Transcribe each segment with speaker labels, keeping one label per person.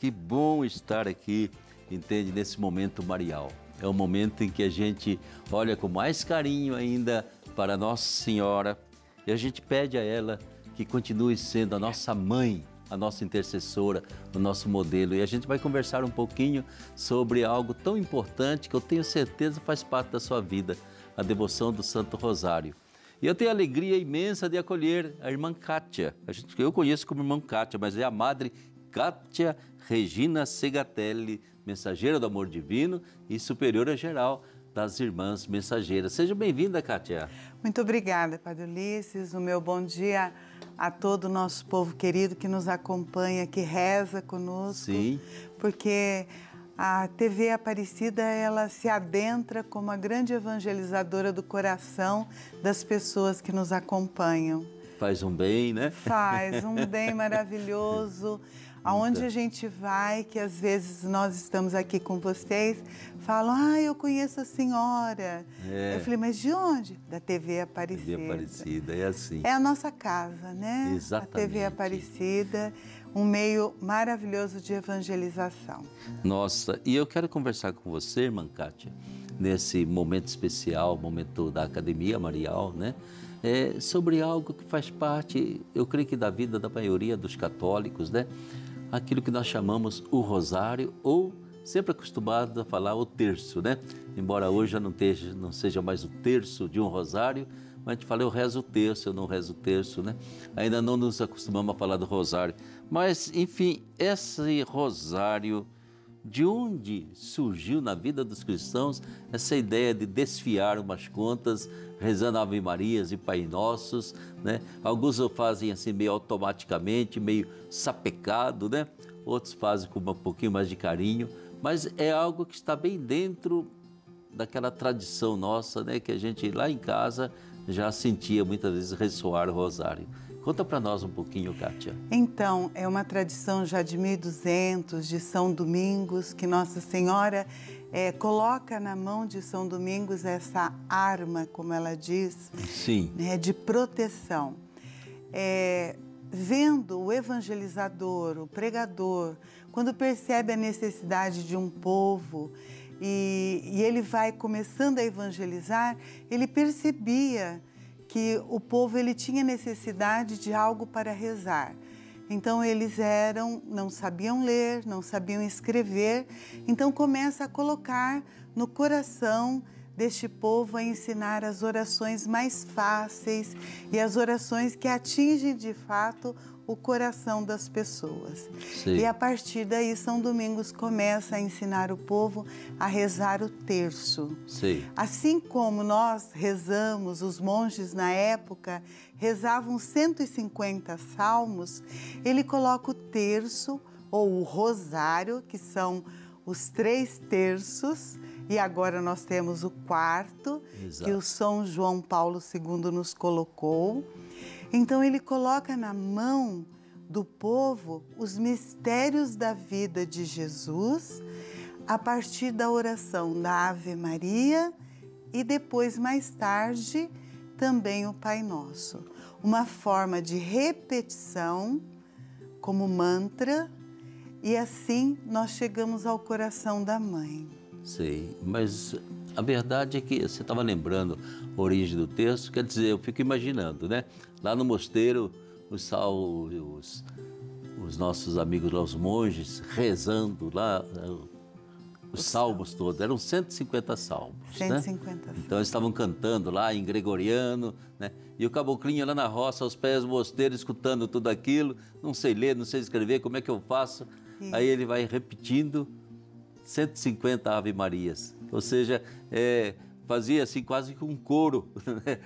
Speaker 1: que bom estar aqui, entende, nesse momento marial. É um momento em que a gente olha com mais carinho ainda para Nossa Senhora e a gente pede a ela que continue sendo a nossa mãe, a nossa intercessora, o nosso modelo. E a gente vai conversar um pouquinho sobre algo tão importante que eu tenho certeza faz parte da sua vida, a devoção do Santo Rosário. E eu tenho a alegria imensa de acolher a irmã Kátia. Eu conheço como irmã Kátia, mas é a Madre Kátia Regina Segatelli, mensageira do amor divino e superiora geral das irmãs mensageiras. Seja bem-vinda, Kátia.
Speaker 2: Muito obrigada, Padre Ulisses. O meu bom dia a todo o nosso povo querido que nos acompanha, que reza conosco.
Speaker 1: Sim.
Speaker 2: Porque a TV Aparecida, ela se adentra como a grande evangelizadora do coração das pessoas que nos acompanham.
Speaker 1: Faz um bem, né?
Speaker 2: Faz um bem maravilhoso. Aonde a gente vai, que às vezes nós estamos aqui com vocês, falam, eu conheço a senhora. Eu falei, mas de onde? Da TV Aparecida.
Speaker 1: TV Aparecida, é assim.
Speaker 2: É a nossa casa, né?
Speaker 1: Exatamente.
Speaker 2: A TV Aparecida, um meio maravilhoso de evangelização.
Speaker 1: Nossa, e eu quero conversar com você, irmã Kátia, nesse momento especial, momento da Academia Marial, né? Sobre algo que faz parte, eu creio que da vida da maioria dos católicos, né? Aquilo que nós chamamos o rosário, ou sempre acostumado a falar o terço, né? Embora hoje já não seja mais o terço de um rosário, mas a gente fala, eu rezo o terço, eu não rezo o terço, né? Ainda não nos acostumamos a falar do rosário. Mas, enfim, esse rosário, de onde surgiu na vida dos cristãos essa ideia de desfiar umas contas, rezando Ave Marias e Pai Nossos, né? Alguns o fazem assim meio automaticamente, meio sapecado, né? Outros fazem com um pouquinho mais de carinho, mas é algo que está bem dentro daquela tradição nossa, né? Que a gente lá em casa já sentia muitas vezes ressoar o rosário. Conta para nós um pouquinho, Kátia.
Speaker 2: Então, é uma tradição já de 1200, de São Domingos, que Nossa Senhora coloca na mão de São Domingos essa arma, como ela diz,
Speaker 1: sim,
Speaker 2: né, de proteção. Vendo o evangelizador, o pregador, quando percebe a necessidade de um povo e ele vai começando a evangelizar, ele percebia que o povo ele tinha necessidade de algo para rezar. Então eles não sabiam ler, não sabiam escrever, então começa a colocar no coração deste povo a ensinar as orações mais fáceis e as orações que atingem de fato o coração das pessoas.
Speaker 1: Sim.
Speaker 2: E a partir daí São Domingos começa a ensinar o povo a rezar o terço.
Speaker 1: Sim.
Speaker 2: Assim como nós rezamos, os monges na época rezavam 150 salmos, ele coloca o terço ou o rosário, que são os 3 terços, e agora nós temos o 4º,
Speaker 1: exato,
Speaker 2: que o São João Paulo II nos colocou. Então ele coloca na mão do povo os mistérios da vida de Jesus a partir da oração da Ave Maria e depois, mais tarde, também o Pai Nosso. Uma forma de repetição como mantra e assim nós chegamos ao coração da Mãe.
Speaker 1: Sei, mas a verdade é que você estava lembrando a origem do texto, quer dizer, eu fico imaginando, né? Lá no mosteiro, os nossos amigos lá, os monges, rezando lá, os salmos todos, eram 150 salmos,
Speaker 2: 150
Speaker 1: né?
Speaker 2: salmos.
Speaker 1: Então eles estavam cantando lá em gregoriano, né? E o caboclinho lá na roça, aos pés do mosteiro, escutando tudo aquilo, não sei ler, não sei escrever, como é que eu faço? Isso. Aí ele vai repetindo 150 Ave Marias, ou seja, fazia assim quase que um coro, né?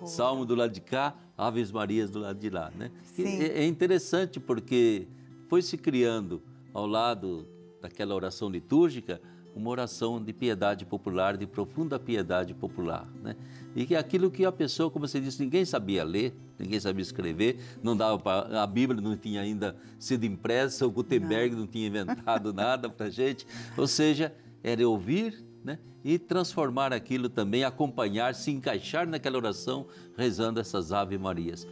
Speaker 1: Salmo do lado de cá, Aves Marias do lado de lá, né? É interessante porque foi se criando ao lado daquela oração litúrgica uma oração de piedade popular, de profunda piedade popular, né? E que aquilo que a pessoa, como você disse, ninguém sabia ler, ninguém sabia escrever, não dava para, a Bíblia não tinha ainda sido impressa, o Gutenberg não tinha inventado nada para a gente, ou seja, era ouvir, né? E transformar aquilo também, acompanhar, se encaixar naquela oração, rezando essas Ave Marias.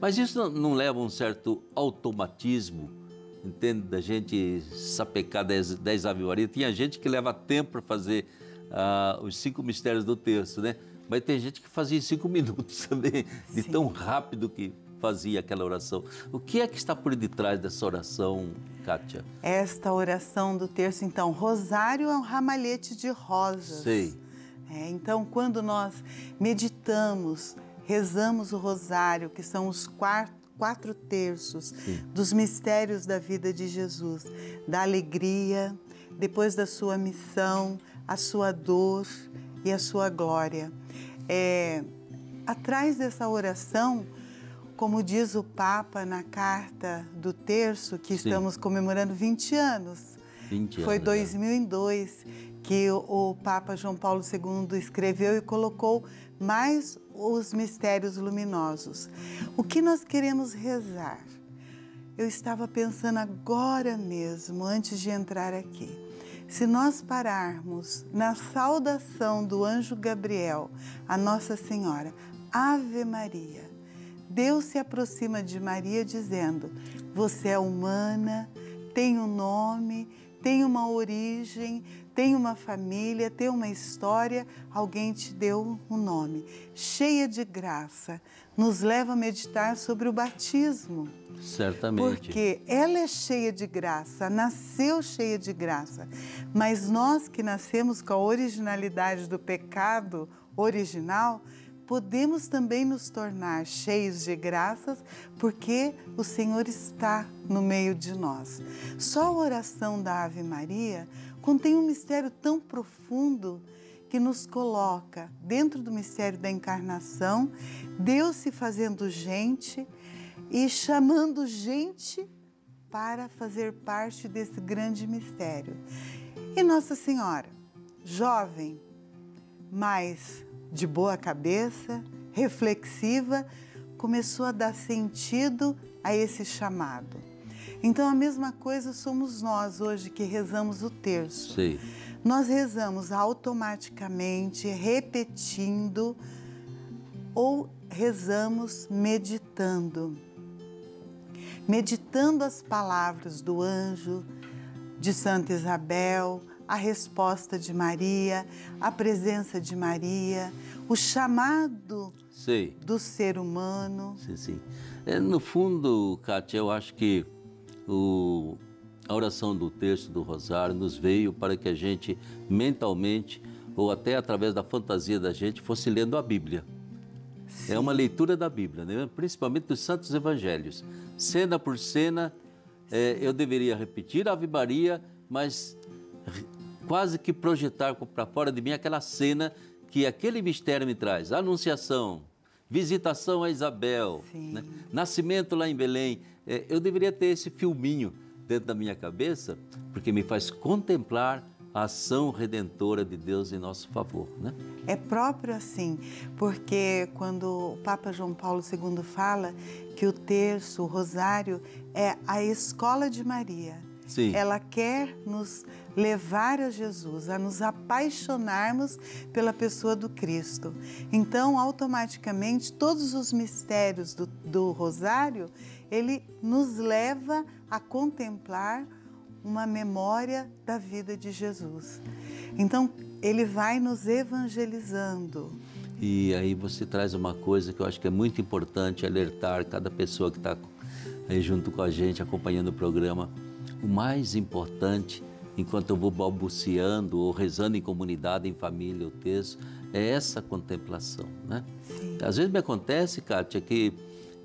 Speaker 1: Mas isso não leva a um certo automatismo entende? Da gente sapecar 10 Ave Maria. Tinha gente que leva tempo para fazer os 5 mistérios do terço, né? Mas tem gente que fazia em 5 minutos também, de
Speaker 2: Sim.
Speaker 1: tão rápido que fazia aquela oração. O que é que está por detrás dessa oração, Kátia?
Speaker 2: Esta oração do terço, então, rosário é um ramalhete de rosas.
Speaker 1: Sei.
Speaker 2: Então, quando nós meditamos, rezamos o rosário, que são os 4 terços dos mistérios da vida de Jesus, da alegria, depois da sua missão, a sua dor e a sua glória. Atrás dessa oração, como diz o Papa na carta do terço, que estamos comemorando 20 anos.
Speaker 1: 20 anos.
Speaker 2: Foi 2002 que o Papa João Paulo II escreveu e colocou mais os mistérios luminosos. O que nós queremos rezar? Eu estava pensando agora mesmo, antes de entrar aqui. Se nós pararmos na saudação do anjo Gabriel, a Nossa Senhora, Ave Maria, Deus se aproxima de Maria dizendo: você é humana, tem um nome, tem uma origem, tem uma família, tem uma história, alguém te deu um nome. Cheia de graça, nos leva a meditar sobre o batismo.
Speaker 1: Certamente.
Speaker 2: Porque ela é cheia de graça, nasceu cheia de graça. Mas nós que nascemos com a originalidade do pecado original, podemos também nos tornar cheios de graças, porque o Senhor está no meio de nós. Só a oração da Ave Maria contém um mistério tão profundo que nos coloca dentro do mistério da encarnação, Deus se fazendo gente e chamando gente para fazer parte desse grande mistério. E Nossa Senhora, jovem, mas de boa cabeça, reflexiva, começou a dar sentido a esse chamado. Então, a mesma coisa somos nós hoje que rezamos o terço.
Speaker 1: Sim.
Speaker 2: Nós rezamos automaticamente, repetindo, ou rezamos meditando. Meditando as palavras do anjo, de Santa Isabel, a resposta de Maria, a presença de Maria, o chamado do ser humano.
Speaker 1: Sim, sim. No fundo, Kátia, eu acho que a oração do terço do Rosário nos veio para que a gente mentalmente, ou até através da fantasia da gente, fosse lendo a Bíblia. Sim. É uma leitura da Bíblia, né? Principalmente dos Santos Evangelhos. Cena por cena, eu deveria repetir a Ave Maria, mas quase que projetar para fora de mim aquela cena que aquele mistério me traz. A Anunciação, visitação a Isabel, né? Nascimento lá em Belém. Eu deveria ter esse filminho dentro da minha cabeça, porque me faz contemplar a ação redentora de Deus em nosso favor, né?
Speaker 2: É próprio assim, porque quando o Papa João Paulo II fala que o terço, o rosário, é a escola de Maria.
Speaker 1: Sim.
Speaker 2: Ela quer nos levar a Jesus, a nos apaixonarmos pela pessoa do Cristo. Então, automaticamente, todos os mistérios do rosário, ele nos leva a contemplar uma memória da vida de Jesus. Então, ele vai nos evangelizando.
Speaker 1: E aí você traz uma coisa que eu acho que é muito importante alertar cada pessoa que está aí junto com a gente, acompanhando o programa. O mais importante, enquanto eu vou balbuciando ou rezando em comunidade, em família, o texto, é essa contemplação, né?
Speaker 2: Sim.
Speaker 1: Às vezes me acontece, Kátia, que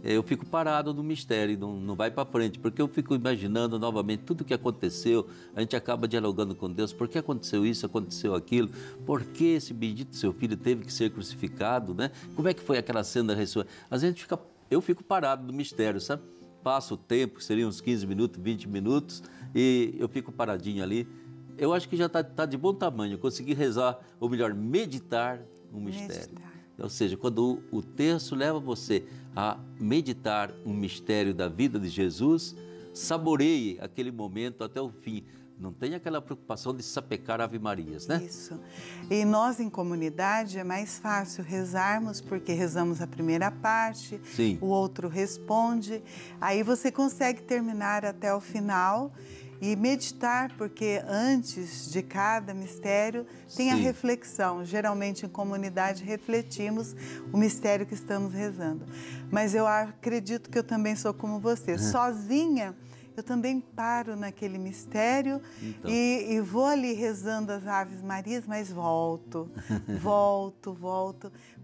Speaker 1: eu fico parado no mistério, não vai para frente, porque eu fico imaginando novamente tudo o que aconteceu, a gente acaba dialogando com Deus, por que aconteceu isso, aconteceu aquilo, por que esse bendito seu filho teve que ser crucificado, né? Como é que foi aquela cena da ressurreição? Às vezes eu fico parado no mistério, sabe? Passa o tempo, seriam uns 15 minutos, 20 minutos, e eu fico paradinho ali. Eu acho que já está de bom tamanho, eu consegui rezar, ou melhor, meditar um mistério. Ou seja, quando o terço leva você a meditar um mistério da vida de Jesus, saboreie aquele momento até o fim. Não tem aquela preocupação de sapecar Ave Marias, né?
Speaker 2: Isso. E nós, em comunidade, é mais fácil rezarmos, porque rezamos a primeira parte,
Speaker 1: Sim.
Speaker 2: o outro responde. Aí você consegue terminar até o final e meditar, porque antes de cada mistério tem a
Speaker 1: Sim.
Speaker 2: reflexão. Geralmente, em comunidade, refletimos o mistério que estamos rezando. Mas eu acredito que eu também sou como você. Sozinha, eu também paro naquele mistério
Speaker 1: Então.
Speaker 2: e vou ali rezando as Aves Marias, mas volto,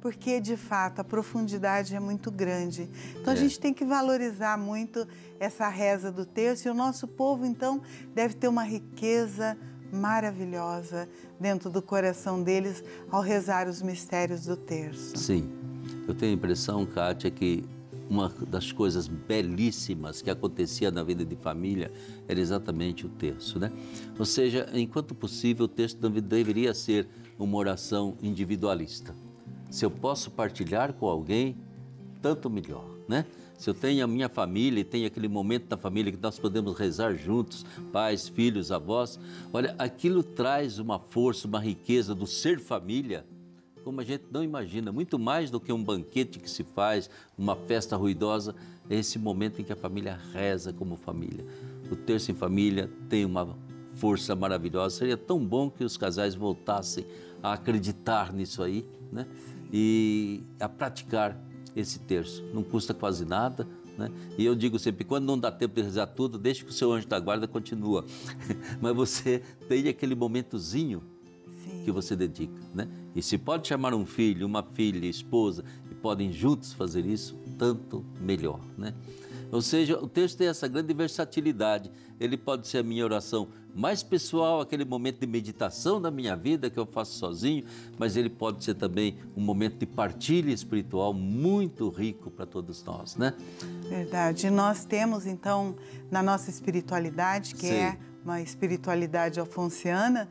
Speaker 2: porque de fato a profundidade é muito grande. Então a gente tem que valorizar muito essa reza do terço, e o nosso povo então deve ter uma riqueza maravilhosa dentro do coração deles ao rezar os mistérios do terço.
Speaker 1: Sim, eu tenho a impressão, Kátia, que uma das coisas belíssimas que acontecia na vida de família era exatamente o terço, né? Ou seja, enquanto possível, o terço deveria ser uma oração individualista. Se eu posso partilhar com alguém, tanto melhor, né? Se eu tenho a minha família e tenho aquele momento da família que nós podemos rezar juntos, pais, filhos, avós, olha, aquilo traz uma força, uma riqueza do ser família, como a gente não imagina, muito mais do que um banquete que se faz, uma festa ruidosa, é esse momento em que a família reza como família. O terço em família tem uma força maravilhosa, seria tão bom que os casais voltassem a acreditar nisso aí, né? E a praticar esse terço. Não custa quase nada, né? E eu digo sempre, quando não dá tempo de rezar tudo, deixe que o seu anjo da guarda continua. Mas você tem aquele momentozinho que você dedica, né? E se pode chamar um filho, uma filha, esposa, e podem juntos fazer isso, tanto melhor, né? Ou seja, o texto tem essa grande versatilidade. Ele pode ser a minha oração mais pessoal, aquele momento de meditação da minha vida que eu faço sozinho, mas ele pode ser também um momento de partilha espiritual muito rico para todos nós, né?
Speaker 2: Verdade. E nós temos, então, na nossa espiritualidade, que é uma espiritualidade alfonsiana,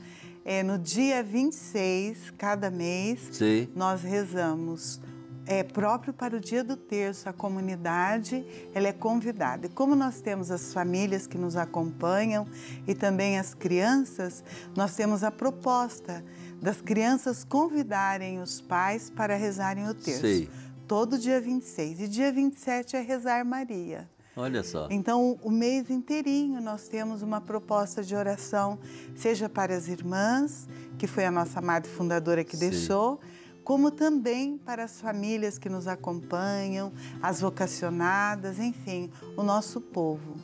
Speaker 2: no dia 26, cada mês, nós rezamos. É próprio para o dia do terço, a comunidade ela é convidada. E como nós temos as famílias que nos acompanham e também as crianças, nós temos a proposta das crianças convidarem os pais para rezarem o terço. Todo dia 26. E dia 27 é rezar Maria.
Speaker 1: Olha só.
Speaker 2: Então, o mês inteirinho nós temos uma proposta de oração, seja para as irmãs, que foi a nossa madre fundadora que deixou, como também para as famílias que nos acompanham, as vocacionadas, enfim, o nosso povo.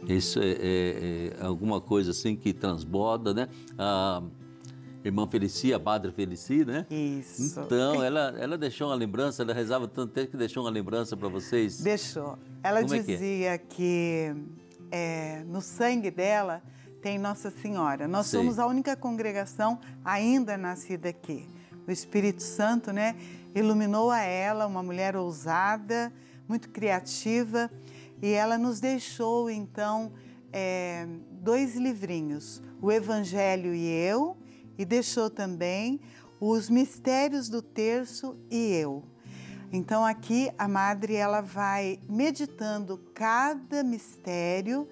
Speaker 1: Isso é alguma coisa assim que transborda, né? A irmã Felicia, a Padre Felicia, né?
Speaker 2: Isso.
Speaker 1: Então, ela deixou uma lembrança, ela rezava tanto tempo que deixou uma lembrança para vocês?
Speaker 2: Deixou. Ela
Speaker 1: Como
Speaker 2: dizia que no sangue dela tem Nossa Senhora. Nós somos a única congregação ainda nascida aqui. O Espírito Santo, né, iluminou a ela, uma mulher ousada, muito criativa, e ela nos deixou, então, 2 livrinhos, o Evangelho e Eu, e deixou também os Mistérios do Terço e Eu. Então, aqui a Madre ela vai meditando cada mistério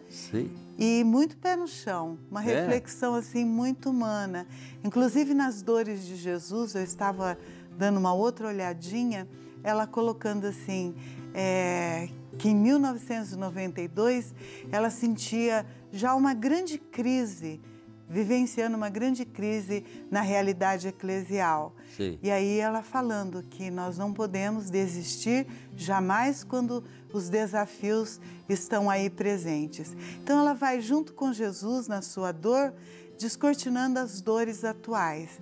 Speaker 2: e muito pé no chão, uma reflexão assim muito humana. Inclusive nas dores de Jesus, eu estava dando uma outra olhadinha, ela colocando assim, que em 1992 ela sentia já uma grande crise, vivenciando uma grande crise na realidade eclesial. E aí ela falando que nós não podemos desistir jamais quando os desafios estão aí presentes. Então ela vai junto com Jesus na sua dor, descortinando as dores atuais.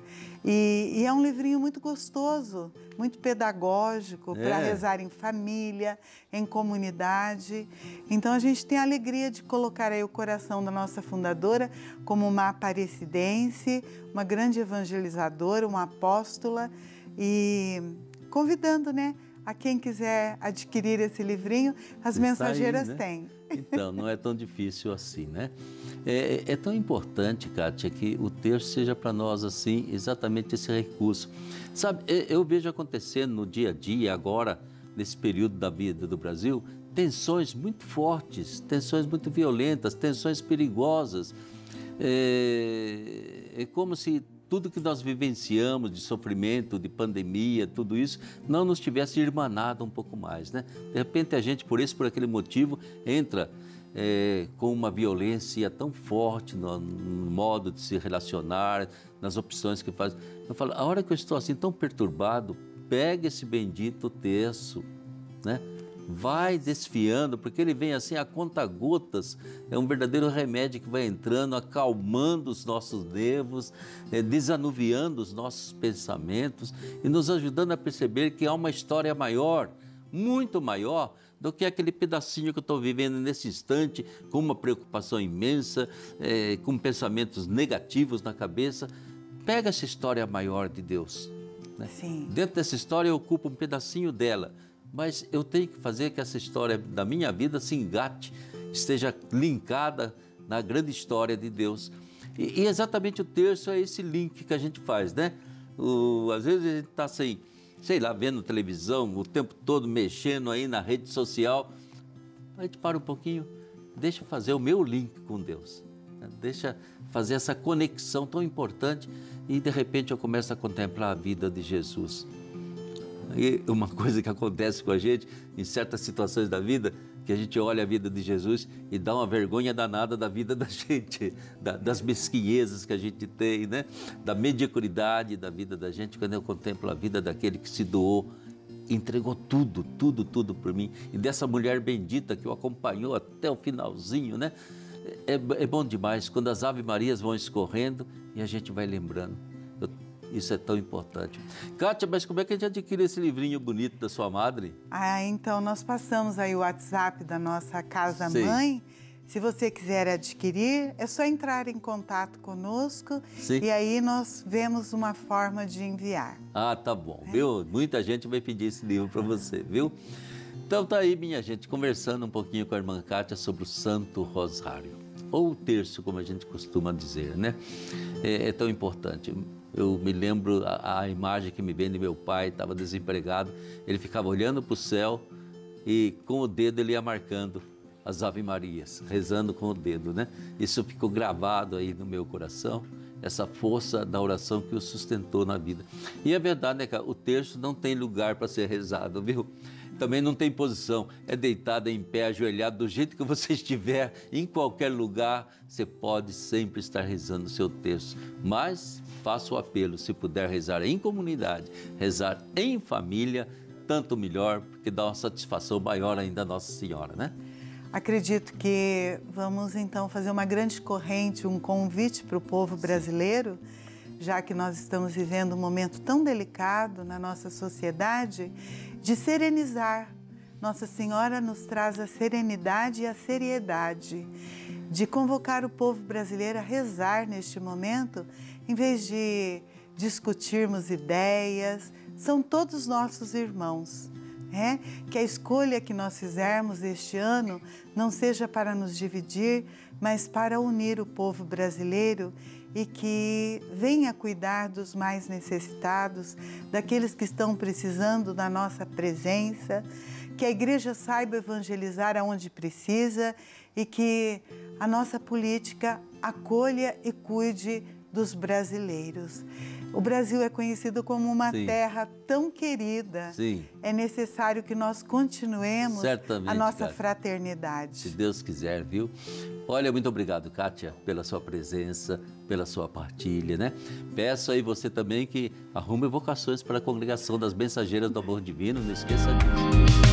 Speaker 2: E é um livrinho muito gostoso, muito pedagógico, para rezar em família, em comunidade. Então a gente tem a alegria de colocar aí o coração da nossa fundadora como uma aparecidense, uma grande evangelizadora, uma apóstola, e convidando, né, a quem quiser adquirir esse livrinho, as mensageiras têm.
Speaker 1: Então, não é tão difícil assim, né? É tão importante, Kátia, que o terço seja para nós, assim, exatamente esse recurso. Sabe, eu vejo acontecendo no dia a dia, agora, nesse período da vida do Brasil, tensões muito fortes, tensões muito violentas, tensões perigosas. É como se tudo que nós vivenciamos de sofrimento, de pandemia, tudo isso, não nos tivesse irmanado um pouco mais, né? De repente a gente, por aquele motivo, entra com uma violência tão forte no modo de se relacionar, nas opções que faz. Eu falo, a hora que eu estou assim tão perturbado, pega esse bendito terço, né? Vai desfiando, porque ele vem assim a conta-gotas, é um verdadeiro remédio que vai entrando, acalmando os nossos nervos, desanuviando os nossos pensamentos e nos ajudando a perceber que há uma história maior, muito maior, do que aquele pedacinho que eu estou vivendo nesse instante, com uma preocupação imensa, com pensamentos negativos na cabeça. Pega essa história maior de Deus, né?
Speaker 2: Sim.
Speaker 1: Dentro dessa história eu ocupo um pedacinho dela, mas eu tenho que fazer que essa história da minha vida se engate, esteja linkada na grande história de Deus. E exatamente o terço é esse link que a gente faz, né? Às vezes a gente está assim, sei lá, vendo televisão, o tempo todo mexendo aí na rede social. A gente para um pouquinho, deixa eu fazer o meu link com Deus, né? Deixa fazer essa conexão tão importante e de repente eu começo a contemplar a vida de Jesus. E uma coisa que acontece com a gente em certas situações da vida, que a gente olha a vida de Jesus e dá uma vergonha danada da vida da gente, das mesquinhezas que a gente tem, né? Da mediocridade da vida da gente, quando eu contemplo a vida daquele que se doou, entregou tudo, tudo, tudo por mim. E dessa mulher bendita que o acompanhou até o finalzinho, né? É bom demais quando as Ave Marias vão escorrendo e a gente vai lembrando. Isso é tão importante. Kátia, mas como é que a gente adquire esse livrinho bonito da sua madre?
Speaker 2: Então nós passamos aí o WhatsApp da nossa Casa
Speaker 1: Sim.
Speaker 2: Mãe. Se você quiser adquirir, é só entrar em contato conosco.
Speaker 1: Sim.
Speaker 2: E aí nós vemos uma forma de enviar.
Speaker 1: Ah, tá bom, viu? Muita gente vai pedir esse livro para você, viu? Então tá aí, minha gente, conversando um pouquinho com a irmã Kátia sobre o Santo Rosário, ou o terço, como a gente costuma dizer, né? É tão importante. Eu me lembro a imagem que me vem de meu pai, estava desempregado, ele ficava olhando para o céu e com o dedo ele ia marcando as Ave Marias, rezando com o dedo, né? Isso ficou gravado aí no meu coração, essa força da oração que o sustentou na vida. E é verdade, né, cara? O terço não tem lugar para ser rezado, viu? Também não tem posição, é deitado em pé, ajoelhado, do jeito que você estiver, em qualquer lugar, você pode sempre estar rezando o seu terço. Mas faça o apelo, se puder rezar em comunidade, rezar em família, tanto melhor, porque dá uma satisfação maior ainda a Nossa Senhora, né?
Speaker 2: Acredito que vamos então fazer uma grande corrente, um convite para o povo brasileiro, já que nós estamos vivendo um momento tão delicado na nossa sociedade, de serenizar. Nossa Senhora nos traz a serenidade e a seriedade, de convocar o povo brasileiro a rezar neste momento, em vez de discutirmos ideias, são todos nossos irmãos. Que a escolha que nós fizermos este ano não seja para nos dividir, mas para unir o povo brasileiro e que venha cuidar dos mais necessitados, daqueles que estão precisando da nossa presença, que a igreja saiba evangelizar aonde precisa e que a nossa política acolha e cuide dos brasileiros. O Brasil é conhecido como uma
Speaker 1: Sim.
Speaker 2: terra tão querida.
Speaker 1: Sim.
Speaker 2: É necessário que nós continuemos
Speaker 1: Certamente,
Speaker 2: a nossa
Speaker 1: Kátia.
Speaker 2: fraternidade.
Speaker 1: Se Deus quiser, viu? Olha, muito obrigado, Kátia, pela sua presença, pela sua partilha, né? Peço aí você também que arrume vocações para a congregação das Mensageiras do Amor Divino, não esqueça disso.